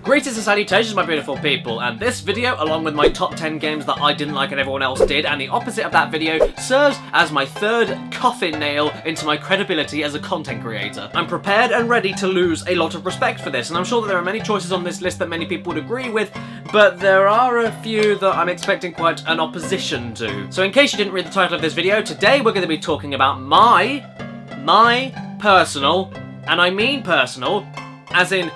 Greetings and salutations, my beautiful people, and this video, along with my top 10 games that I didn't like and everyone else did, and the opposite of that video, serves as my third coffin nail into my credibility as a content creator. I'm prepared and ready to lose a lot of respect for this, and I'm sure that there are many choices on this list that many people would agree with, but there are a few that I'm expecting quite an opposition to. So in case you didn't read the title of this video, today we're going to be talking about my personal, and I mean personal, as in,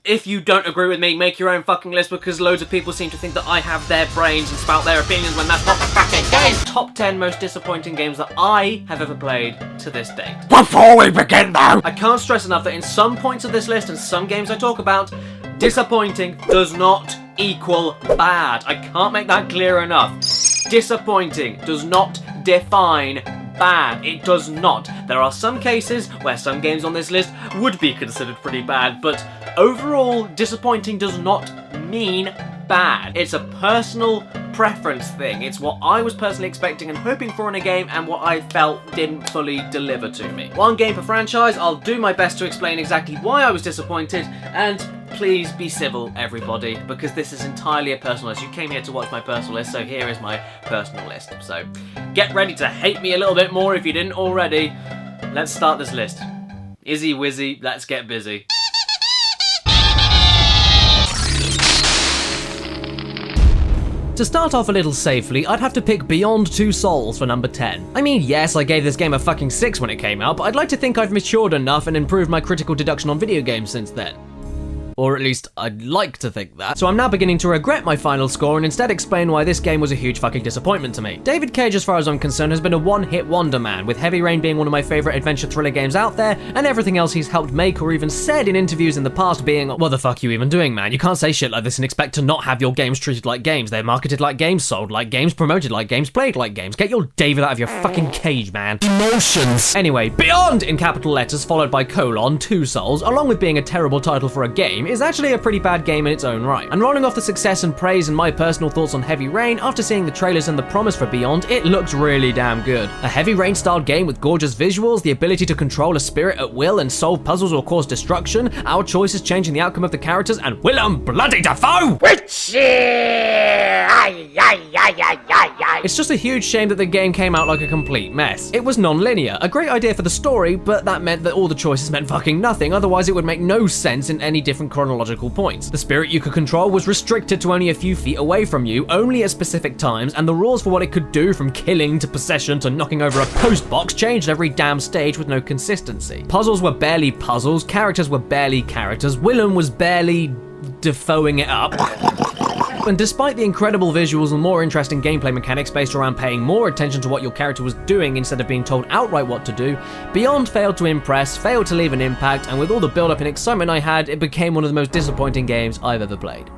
if you don't agree with me, make your own fucking list, because loads of people seem to think that I have their brains and spout their opinions when that's not the fucking case. Top 10 most disappointing games that I have ever played to this date. Before we begin though, I can't stress enough that in some points of this list and some games I talk about, disappointing does not equal bad. I can't make that clear enough. Disappointing does not define bad. It does not. There are some cases where some games on this list would be considered pretty bad, but overall, disappointing does not mean bad. It's a personal preference thing. It's what I was personally expecting and hoping for in a game and what I felt didn't fully deliver to me. One game per franchise. I'll do my best to explain exactly why I was disappointed, and please be civil, everybody, because this is entirely a personal list. You came here to watch my personal list, so here is my personal list. So get ready to hate me a little bit more if you didn't already. Let's start this list. Izzy wizzy, let's get busy. To start off a little safely, I'd have to pick Beyond Two Souls for number 10. I mean, yes, I gave this game a fucking 6 when it came out, but I'd like to think I've matured enough and improved my critical deduction on video games since then. Or at least, I'd like to think that. So I'm now beginning to regret my final score and instead explain why this game was a huge fucking disappointment to me. David Cage, as far as I'm concerned, has been a one-hit wonder man, with Heavy Rain being one of my favourite adventure thriller games out there, and everything else he's helped make or even said in interviews in the past being, what the fuck you even doing, man? You can't say shit like this and expect to not have your games treated like games. They're marketed like games, sold like games, promoted like games, played like games. Get your David out of your fucking cage, man. emotions. Anyway, Beyond in capital letters followed by colon, Two Souls, along with being a terrible title for a game, is actually a pretty bad game in its own right. And rolling off the success and praise and my personal thoughts on Heavy Rain, after seeing the trailers and the promise for Beyond, it looks really damn good. A Heavy Rain style game with gorgeous visuals, the ability to control a spirit at will and solve puzzles or cause destruction, our choices changing the outcome of the characters, and Willem bloody Dafoe! It's just a huge shame that the game came out like a complete mess. It was non-linear, a great idea for the story, but that meant that all the choices meant fucking nothing, otherwise it would make no sense in any different chronological points. The spirit you could control was restricted to only a few feet away from you, only at specific times, and the rules for what it could do, from killing to possession to knocking over a post box, changed every damn stage with no consistency. Puzzles were barely puzzles, characters were barely characters, Willem was barely defoeing it up. And despite the incredible visuals and more interesting gameplay mechanics based around paying more attention to what your character was doing instead of being told outright what to do, Beyond failed to impress, failed to leave an impact, and with all the build-up and excitement I had, it became one of the most disappointing games I've ever played.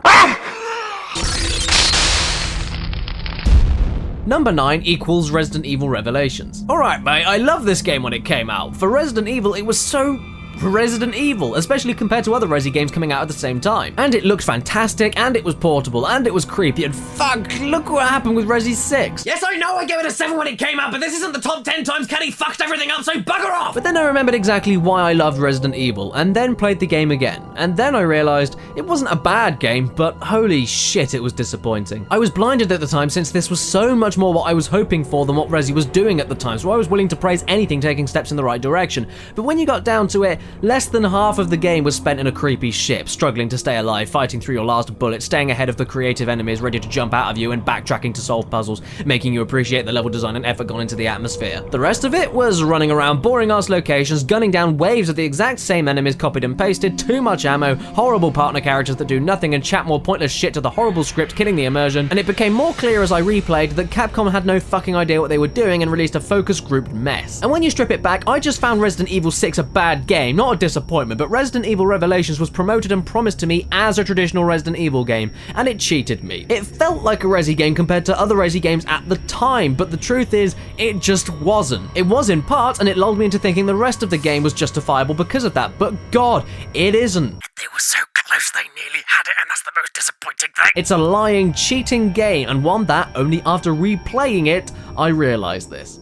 Number 9 equals Resident Evil Revelations. Alright mate, I love this game when it came out. For Resident Evil, it was so Resident Evil, especially compared to other Resi games coming out at the same time. And it looked fantastic, and it was portable, and it was creepy, and fuck, look what happened with Resi 6. Yes, I know I gave it a 7 when it came out, but this isn't the top 10 times Caddy fucked everything up, so bugger off! But then I remembered exactly why I loved Resident Evil, and then played the game again. And then I realised it wasn't a bad game, but holy shit, it was disappointing. I was blinded at the time since this was so much more what I was hoping for than what Resi was doing at the time, so I was willing to praise anything taking steps in the right direction. But when you got down to it, less than half of the game was spent in a creepy ship, struggling to stay alive, fighting through your last bullet, staying ahead of the creative enemies ready to jump out of you, and backtracking to solve puzzles, making you appreciate the level design and effort gone into the atmosphere. The rest of it was running around boring-ass locations, gunning down waves of the exact same enemies copied and pasted, too much ammo, horrible partner characters that do nothing and chat more pointless shit to the horrible script, killing the immersion, and it became more clear as I replayed that Capcom had no fucking idea what they were doing and released a focus-grouped mess. And when you strip it back, I just found Resident Evil 6 a bad game, not a disappointment, but Resident Evil Revelations was promoted and promised to me as a traditional Resident Evil game, and it cheated me. It felt like a Resi game compared to other Resi games at the time, but the truth is, it just wasn't. It was in part, and it lulled me into thinking the rest of the game was justifiable because of that, but God, it isn't. They were so close they nearly had it, and that's the most disappointing thing. It's a lying, cheating game, and one that, only after replaying it, I realised this.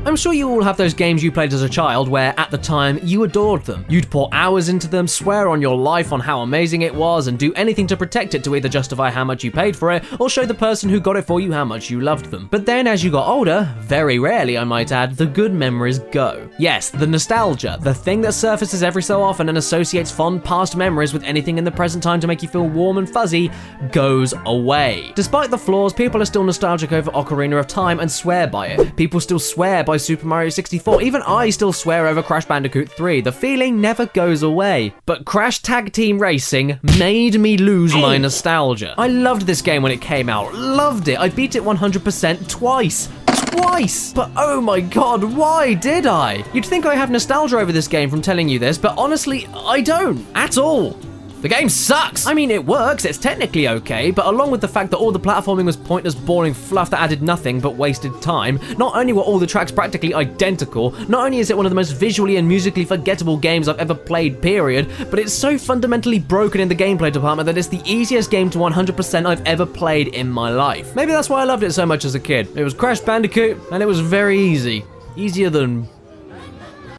I'm sure you all have those games you played as a child where, at the time, you adored them. You'd pour hours into them, swear on your life on how amazing it was, and do anything to protect it to either justify how much you paid for it, or show the person who got it for you how much you loved them. But then as you got older, very rarely I might add, the good memories go. Yes, the nostalgia, the thing that surfaces every so often and associates fond past memories with anything in the present time to make you feel warm and fuzzy, goes away. Despite the flaws, people are still nostalgic over Ocarina of Time and swear by it. People still swear by Super Mario 64. Even I still swear over Crash Bandicoot 3. The feeling never goes away. But Crash Tag Team Racing made me lose my nostalgia. I loved this game when it came out. Loved it. I beat it 100% twice. But oh my god, why did I? You'd think I have nostalgia over this game from telling you this, but honestly, I don't. At all. The game sucks! I mean, it works, it's technically okay, but along with the fact that all the platforming was pointless, boring fluff that added nothing but wasted time, not only were all the tracks practically identical, not only is it one of the most visually and musically forgettable games I've ever played, period, but it's so fundamentally broken in the gameplay department that it's the easiest game to 100% I've ever played in my life. Maybe that's why I loved it so much as a kid. It was Crash Bandicoot, and it was very easy. Easier than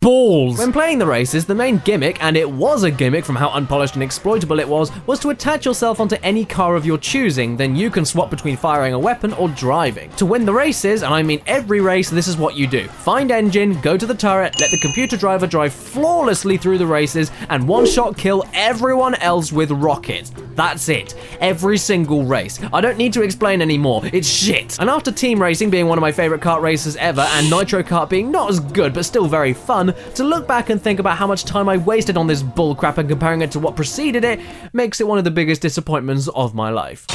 balls. When playing the races, the main gimmick, and it was a gimmick from how unpolished and exploitable it was to attach yourself onto any car of your choosing, then you can swap between firing a weapon or driving. To win the races, and I mean every race, this is what you do. Find engine, go to the turret, let the computer driver drive flawlessly through the races, and one-shot kill everyone else with rockets. That's it. Every single race. I don't need to explain anymore. It's shit. And after team racing being one of my favorite kart races ever, and Nitro Kart being not as good but still very fun, to look back and think about how much time I wasted on this bullcrap and comparing it to what preceded it makes it one of the biggest disappointments of my life.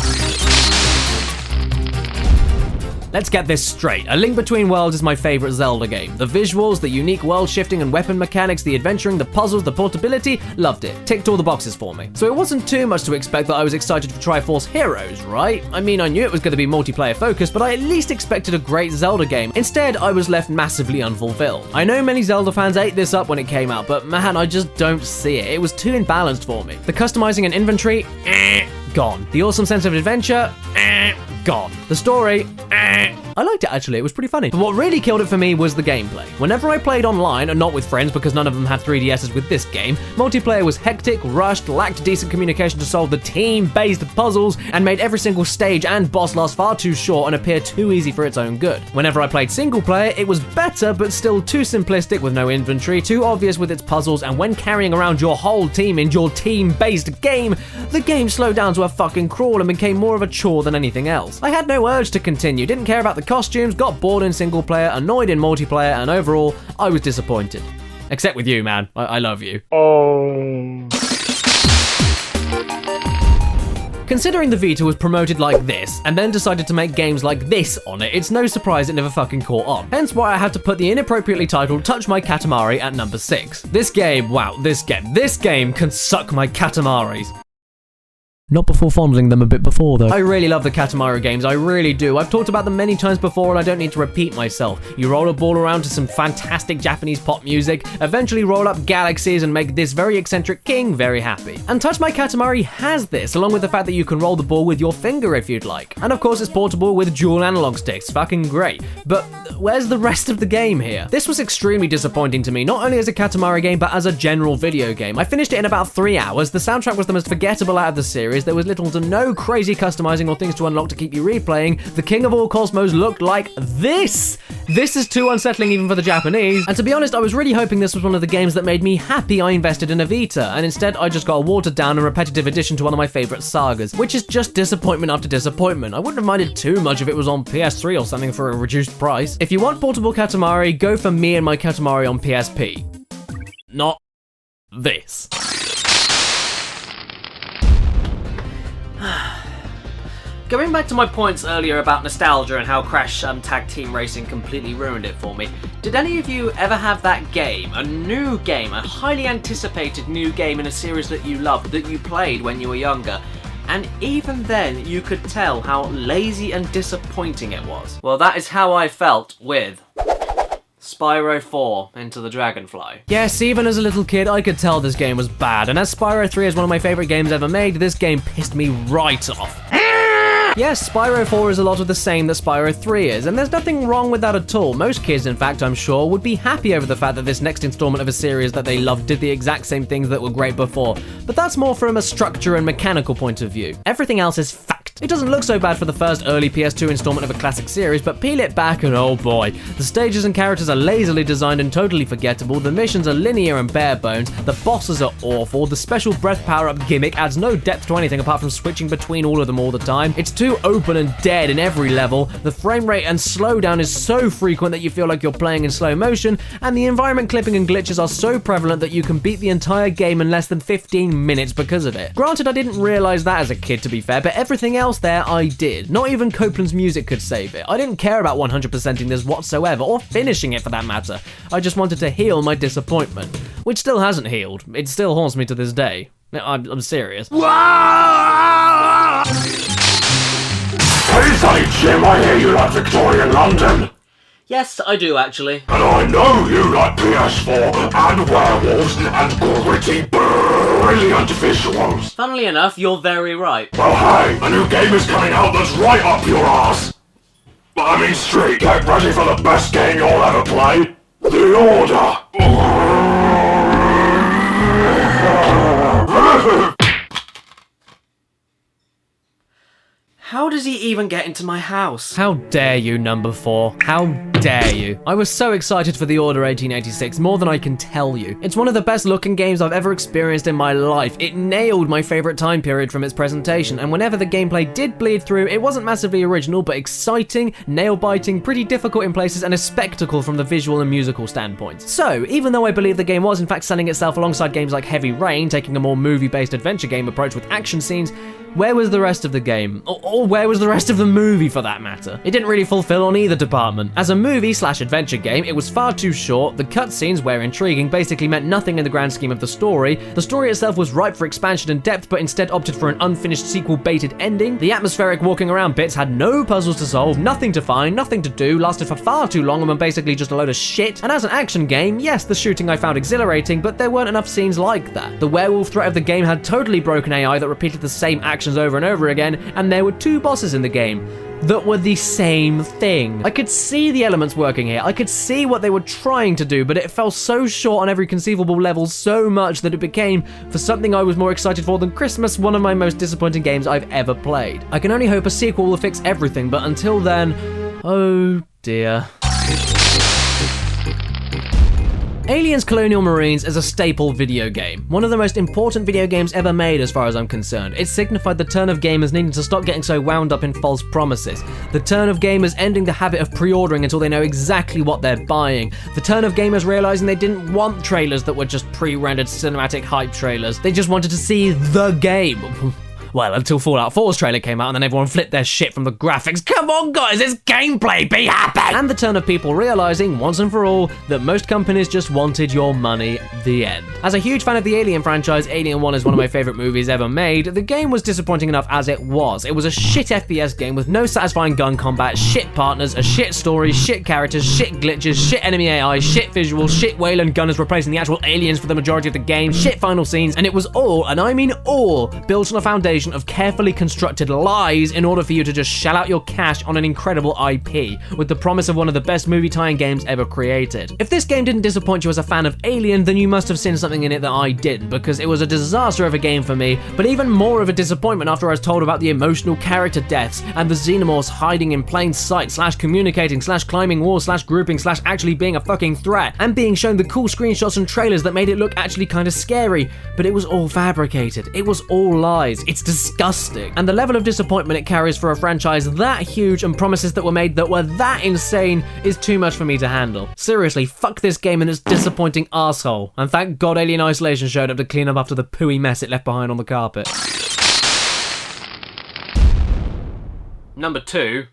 Let's get this straight. A Link Between Worlds is my favorite Zelda game. The visuals, the unique world shifting and weapon mechanics, the adventuring, the puzzles, the portability, loved it. Ticked all the boxes for me. So it wasn't too much to expect that I was excited for Triforce Heroes, right? I mean, I knew it was going to be multiplayer focused, but I at least expected a great Zelda game. Instead, I was left massively unfulfilled. I know many Zelda fans ate this up when it came out, but man, I just don't see it. It was too imbalanced for me. The customizing and inventory, gone. The awesome sense of adventure, gone. The story, I liked it actually, it was pretty funny. But what really killed it for me was the gameplay. Whenever I played online, and not with friends because none of them had 3DSs with this game, multiplayer was hectic, rushed, lacked decent communication to solve the team-based puzzles, and made every single stage and boss last far too short and appear too easy for its own good. Whenever I played single player, it was better but still too simplistic with no inventory, too obvious with its puzzles, and when carrying around your whole team in your team-based game, the game slowed down to a fucking crawl and became more of a chore than anything else. I had no urge to continue, didn't care about the costumes, got bored in single player, annoyed in multiplayer, and overall, I was disappointed. Except with you, man. I love you. Oh. Considering the Vita was promoted like this, and then decided to make games like this on it, it's no surprise it never fucking caught on. Hence why I had to put the inappropriately titled Touch My Katamari at number 6. This game, wow, this game can suck my Katamaris. Not before fondling them a bit before, though. I really love the Katamari games, I really do. I've talked about them many times before and I don't need to repeat myself. You roll a ball around to some fantastic Japanese pop music, eventually roll up galaxies and make this very eccentric king very happy. And Touch My Katamari has this, along with the fact that you can roll the ball with your finger if you'd like. And of course it's portable with dual analog sticks, fucking great. But where's the rest of the game here? This was extremely disappointing to me, not only as a Katamari game, but as a general video game. I finished it in about 3 hours, the soundtrack was the most forgettable out of the series, there was little to no crazy customizing or things to unlock to keep you replaying. The king of all cosmos looked like this. This is too unsettling even for the Japanese. And to be honest, I was really hoping this was one of the games that made me happy I invested in a Vita, and instead I just got a watered down and repetitive addition to one of my favorite sagas, which is just disappointment after disappointment. I wouldn't have minded too much if it was on PS3 or something for a reduced price. If you want portable Katamari, go for me and my Katamari on PSP. Not this. Going back to my points earlier about nostalgia and how Crash Tag Team Racing completely ruined it for me, did any of you ever have that game, a new game, a highly anticipated new game in a series that you loved, that you played when you were younger, and even then you could tell how lazy and disappointing it was? Well, that is how I felt with Spyro 4 Into the Dragonfly. Yes, even as a little kid, I could tell this game was bad, and as Spyro 3 is one of my favorite games ever made, this game pissed me right off. Yes, Spyro 4 is a lot of the same that Spyro 3 is, and there's nothing wrong with that at all. Most kids, in fact, I'm sure, would be happy over the fact that this next installment of a series that they loved did the exact same things that were great before. But that's more from a structure and mechanical point of view. Everything else is fact. It doesn't look so bad for the first early PS2 installment of a classic series, but peel it back and oh boy. The stages and characters are lazily designed and totally forgettable, the missions are linear and bare bones, the bosses are awful, the special breath power-up gimmick adds no depth to anything apart from switching between all of them all the time, it's too open and dead in every level, the frame rate and slowdown is so frequent that you feel like you're playing in slow motion, and the environment clipping and glitches are so prevalent that you can beat the entire game in less than 15 minutes because of it. Granted, I didn't realise that as a kid, to be fair, but everything else there I did. Not even Copeland's music could save it. I didn't care about 100%ing this whatsoever, or finishing it for that matter. I just wanted to heal my disappointment, which still hasn't healed. It still haunts me to this day. I'm serious. Hey, Sonny Jim, I hear you like Victorian London. Yes, I do actually. And I know you like PS4 and werewolves and gritty, brilliant visuals. Funnily enough, you're very right. Well, hey, a new game is coming out that's right up your ass. I mean, Street, get ready for the best game you'll ever play. The Order. How does he even get into my house? How dare you, number 4? How dare you? I was so excited for The Order 1886, more than I can tell you. It's one of the best looking games I've ever experienced in my life. It nailed my favorite time period from its presentation, and whenever the gameplay did bleed through, it wasn't massively original, but exciting, nail-biting, pretty difficult in places, and a spectacle from the visual and musical standpoints. So, even though I believe the game was in fact selling itself alongside games like Heavy Rain, taking a more movie-based adventure game approach with action scenes, where was the rest of the game? Or where was the rest of the movie, for that matter? It didn't really fulfill on either department. As a movie/adventure game, it was far too short, the cutscenes, where intriguing, basically meant nothing in the grand scheme of the story itself was ripe for expansion and depth, but instead opted for an unfinished sequel-baited ending, the atmospheric walking around bits had no puzzles to solve, nothing to find, nothing to do, lasted for far too long and were basically just a load of shit, and as an action game, yes, the shooting I found exhilarating, but there weren't enough scenes like that. The werewolf threat of the game had totally broken AI that repeated the same actions over and over again, and there were 2 bosses in the game that were the same thing. I could see the elements working here, I could see what they were trying to do, but it fell so short on every conceivable level so much that it became, for something I was more excited for than Christmas, one of my most disappointing games I've ever played. I can only hope a sequel will fix everything, but until then, oh dear. Aliens Colonial Marines is a staple video game. One of the most important video games ever made as far as I'm concerned. It signified the turn of gamers needing to stop getting so wound up in false promises. The turn of gamers ending the habit of pre-ordering until they know exactly what they're buying. The turn of gamers realizing they didn't want trailers that were just pre-rendered cinematic hype trailers. They just wanted to see the game. Well, until Fallout 4's trailer came out and then everyone flipped their shit from the graphics. Come on guys, it's gameplay, be happy! And the turn of people realizing, once and for all, that most companies just wanted your money, the end. As a huge fan of the Alien franchise, Alien 1 is one of my favorite movies ever made, the game was disappointing enough as it was. It was a shit FPS game with no satisfying gun combat, shit partners, a shit story, shit characters, shit glitches, shit enemy AI, shit visuals, shit Wayland gunners replacing the actual aliens for the majority of the game, shit final scenes, and it was all, and I mean all, built on a foundation of carefully constructed lies in order for you to just shell out your cash on an incredible IP, with the promise of one of the best movie tie-in games ever created. If this game didn't disappoint you as a fan of Alien, then you must have seen something in it that I didn't, because it was a disaster of a game for me, but even more of a disappointment after I was told about the emotional character deaths, and the xenomorphs hiding in plain sight, /communicating, /climbing walls, /grouping, /actually being a fucking threat, and being shown the cool screenshots and trailers that made it look actually kind of scary, but it was all fabricated. It was all lies. It's disgusting. And the level of disappointment it carries for a franchise that huge and promises that were made that were that insane is too much for me to handle. Seriously, fuck this game and its disappointing arsehole. And thank God Alien Isolation showed up to clean up after the pooey mess it left behind on the carpet. Number 2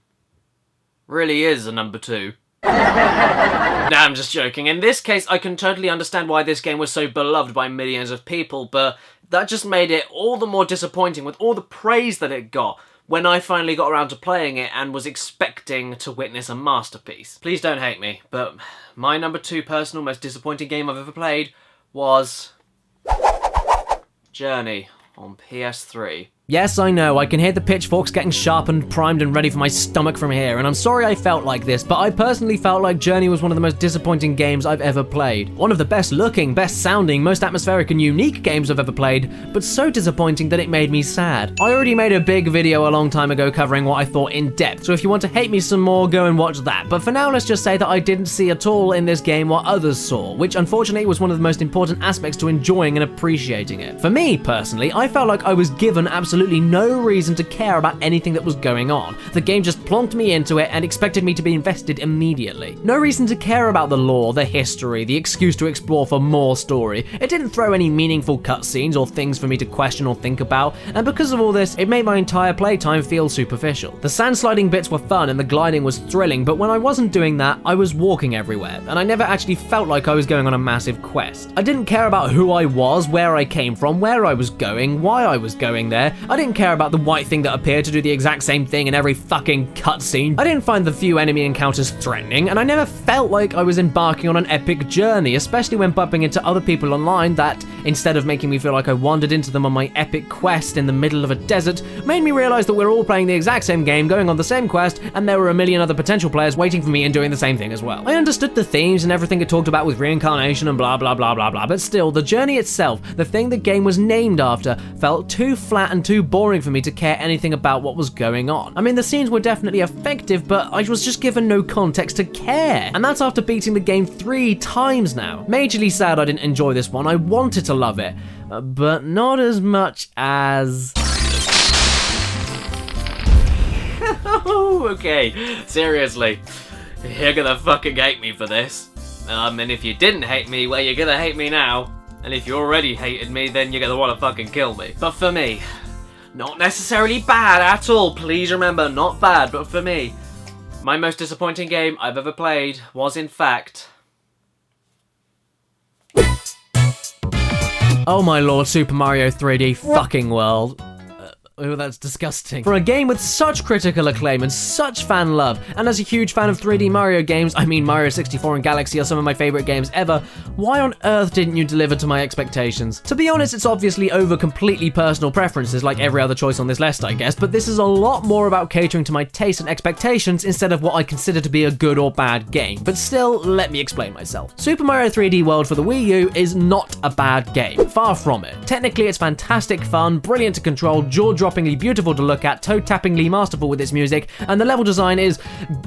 really is a number 2. Nah, I'm just joking. In this case, I can totally understand why this game was so beloved by millions of people, but that just made it all the more disappointing with all the praise that it got when I finally got around to playing it and was expecting to witness a masterpiece. Please don't hate me, but my number 2 personal most disappointing game I've ever played was Journey on PS3. Yes, I know, I can hear the pitchforks getting sharpened, primed, and ready for my stomach from here, and I'm sorry I felt like this, but I personally felt like Journey was one of the most disappointing games I've ever played. One of the best looking, best sounding, most atmospheric and unique games I've ever played, but so disappointing that it made me sad. I already made a big video a long time ago covering what I thought in depth, so if you want to hate me some more, go and watch that. But for now, let's just say that I didn't see at all in this game what others saw, which unfortunately was one of the most important aspects to enjoying and appreciating it. For me, personally, I felt like I was given absolutely no reason to care about anything that was going on. The game just plonked me into it and expected me to be invested immediately. No reason to care about the lore, the history, the excuse to explore for more story. It didn't throw any meaningful cutscenes or things for me to question or think about, and because of all this, it made my entire playtime feel superficial. The sand sliding bits were fun and the gliding was thrilling, but when I wasn't doing that, I was walking everywhere, and I never actually felt like I was going on a massive quest. I didn't care about who I was, where I came from, where I was going, why I was going there. I didn't care about the white thing that appeared to do the exact same thing in every fucking cutscene. I didn't find the few enemy encounters threatening, and I never felt like I was embarking on an epic journey, especially when bumping into other people online that, instead of making me feel like I wandered into them on my epic quest in the middle of a desert, made me realize that we're all playing the exact same game, going on the same quest, and there were a million other potential players waiting for me and doing the same thing as well. I understood the themes and everything it talked about with reincarnation and blah blah blah blah blah, but still, the journey itself, the thing the game was named after, felt too flat and too boring for me to care anything about what was going on. I mean, the scenes were definitely effective, but I was just given no context to care. And that's after beating the game 3 times now. Majorly sad I didn't enjoy this one. I wanted to love it, but not as much as... Okay, seriously. You're gonna fucking hate me for this. And if you didn't hate me, well, you're gonna hate me now. And if you already hated me, then you're gonna wanna fucking kill me. But for me, not necessarily bad at all, please remember, not bad, but for me, my most disappointing game I've ever played was in fact... Oh my lord, Super Mario 3D fucking World. Oh, that's disgusting. For a game with such critical acclaim and such fan love, and as a huge fan of 3D Mario games, I mean Mario 64 and Galaxy are some of my favorite games ever, why on earth didn't you deliver to my expectations? To be honest, it's obviously over completely personal preferences like every other choice on this list, I guess, but this is a lot more about catering to my taste and expectations instead of what I consider to be a good or bad game. But still, let me explain myself. Super Mario 3D World for the Wii U is not a bad game, far from it. Technically, it's fantastic fun, brilliant to control, jaw-droppingly beautiful to look at, toe-tappingly masterful with its music, and the level design is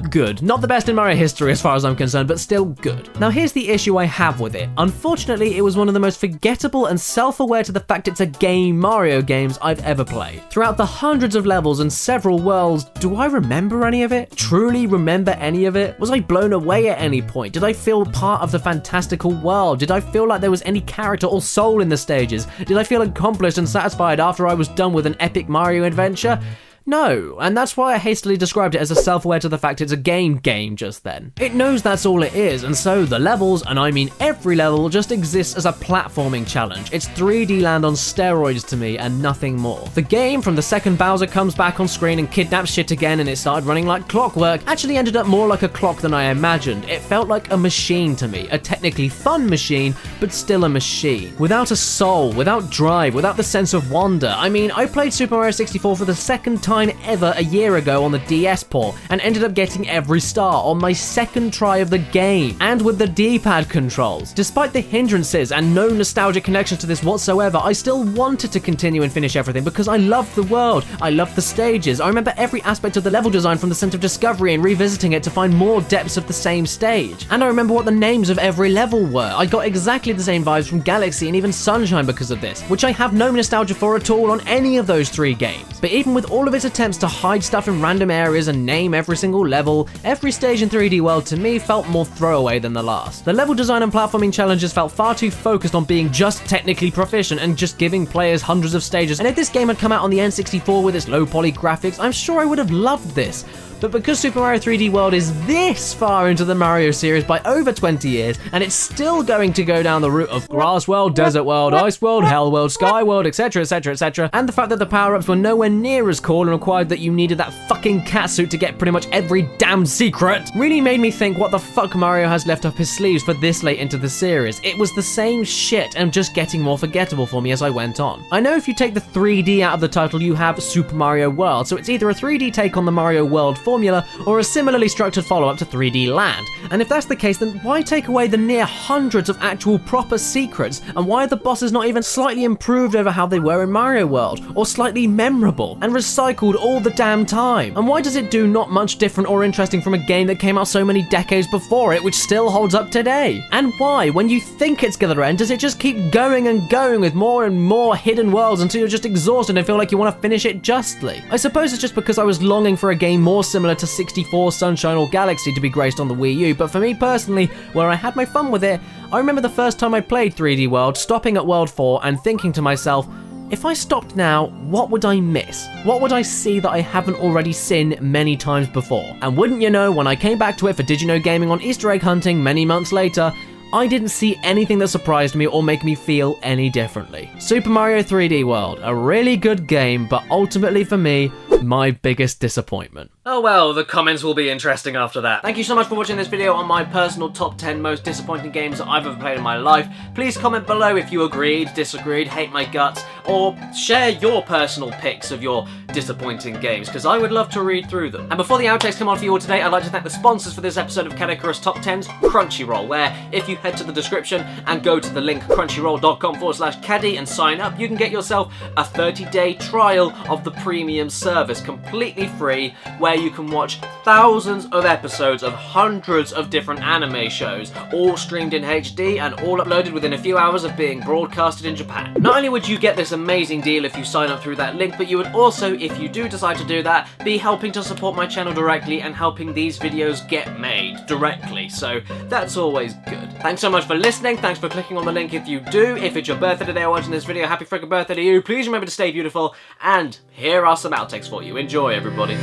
good. Not the best in Mario history as far as I'm concerned, but still good. Now here's the issue I have with it. Unfortunately, it was one of the most forgettable and self-aware to the fact it's a game Mario games I've ever played. Throughout the hundreds of levels and several worlds, do I remember any of it? Truly remember any of it? Was I blown away at any point? Did I feel part of the fantastical world? Did I feel like there was any character or soul in the stages? Did I feel accomplished and satisfied after I was done with an epic Mario adventure? No, and that's why I hastily described it as a self-aware to the fact it's a game just then. It knows that's all it is, and so the levels, and I mean every level, just exists as a platforming challenge. It's 3D land on steroids to me, and nothing more. The game, from the second Bowser comes back on screen and kidnaps shit again and it started running like clockwork, actually ended up more like a clock than I imagined. It felt like a machine to me, a technically fun machine, but still a machine. Without a soul, without drive, without the sense of wonder. I mean, I played Super Mario 64 for the second time ever a year ago on the DS port and ended up getting every star on my second try of the game, and with the D-pad controls. Despite the hindrances and no nostalgic connections to this whatsoever, I still wanted to continue and finish everything because I loved the world, I loved the stages, I remember every aspect of the level design from the Center of Discovery and revisiting it to find more depths of the same stage. And I remember what the names of every level were. I got exactly the same vibes from Galaxy and even Sunshine because of this, which I have no nostalgia for at all on any of those 3 games. But even with all of its attempts to hide stuff in random areas and name every single level, every stage in 3D World to me felt more throwaway than the last. The level design and platforming challenges felt far too focused on being just technically proficient and just giving players hundreds of stages, and if this game had come out on the N64 with its low poly graphics, I'm sure I would have loved this. But because Super Mario 3D World is this far into the Mario series by over 20 years, and it's still going to go down the route of Grass World, Desert World, Ice World, Hell World, Sky World, etc, etc, etc, and the fact that the power-ups were nowhere near as cool and required that you needed that fucking catsuit to get pretty much every damn secret, really made me think what the fuck Mario has left up his sleeves for this late into the series. It was the same shit and just getting more forgettable for me as I went on. I know if you take the 3D out of the title, you have Super Mario World, so it's either a 3D take on the Mario World formula or a similarly structured follow-up to 3D Land. And if that's the case, then why take away the near hundreds of actual proper secrets, and why are the bosses not even slightly improved over how they were in Mario World, or slightly memorable, and recycled all the damn time? And why does it do not much different or interesting from a game that came out so many decades before it, which still holds up today? And why, when you think it's gonna end, does it just keep going and going with more and more hidden worlds until you're just exhausted and feel like you want to finish it justly? I suppose it's just because I was longing for a game more similar to 64, Sunshine or Galaxy to be graced on the Wii U, but for me personally, where I had my fun with it, I remember the first time I played 3D World, stopping at World 4 and thinking to myself, if I stopped now, what would I miss? What would I see that I haven't already seen many times before? And wouldn't you know, when I came back to it for Did You Know Gaming on Easter egg hunting many months later, I didn't see anything that surprised me or make me feel any differently. Super Mario 3D World, a really good game, but ultimately for me, my biggest disappointment. Oh well, the comments will be interesting after that. Thank you so much for watching this video on my personal top 10 most disappointing games that I've ever played in my life. Please comment below if you agreed, disagreed, hate my guts, or share your personal picks of your disappointing games, because I would love to read through them. And before the outtakes come on for you all today, I'd like to thank the sponsors for this episode of Caddicarus Top 10's Crunchyroll, where if you head to the description and go to the link crunchyroll.com/caddy and sign up, you can get yourself a 30-day trial of the premium service, completely free, where you can watch thousands of episodes of hundreds of different anime shows, all streamed in HD and all uploaded within a few hours of being broadcasted in Japan. Not only would you get this amazing deal if you sign up through that link, but you would also, if you do decide to do that, be helping to support my channel directly and helping these videos get made directly, so that's always good. Thanks so much for listening, thanks for clicking on the link if you do. If it's your birthday today or watching this video, happy frickin' birthday to you. Please remember to stay beautiful, and here are some outtakes for you. Enjoy, everybody.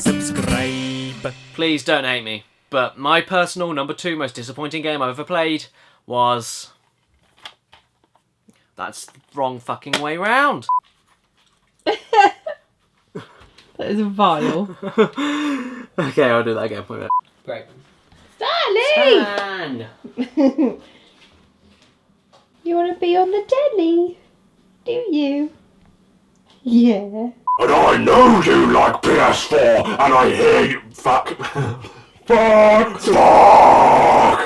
Subscribe. Please don't hate me, but my personal number 2 most disappointing game I've ever played was... That's the wrong fucking way round. That is vile. Okay, I'll do that again. Wait a minute. Great. Stanley! Stan! You want to be on the telly? Do you? Yeah. And I know you like PS4, and I hear you. Fuck. Fuck. Fuck.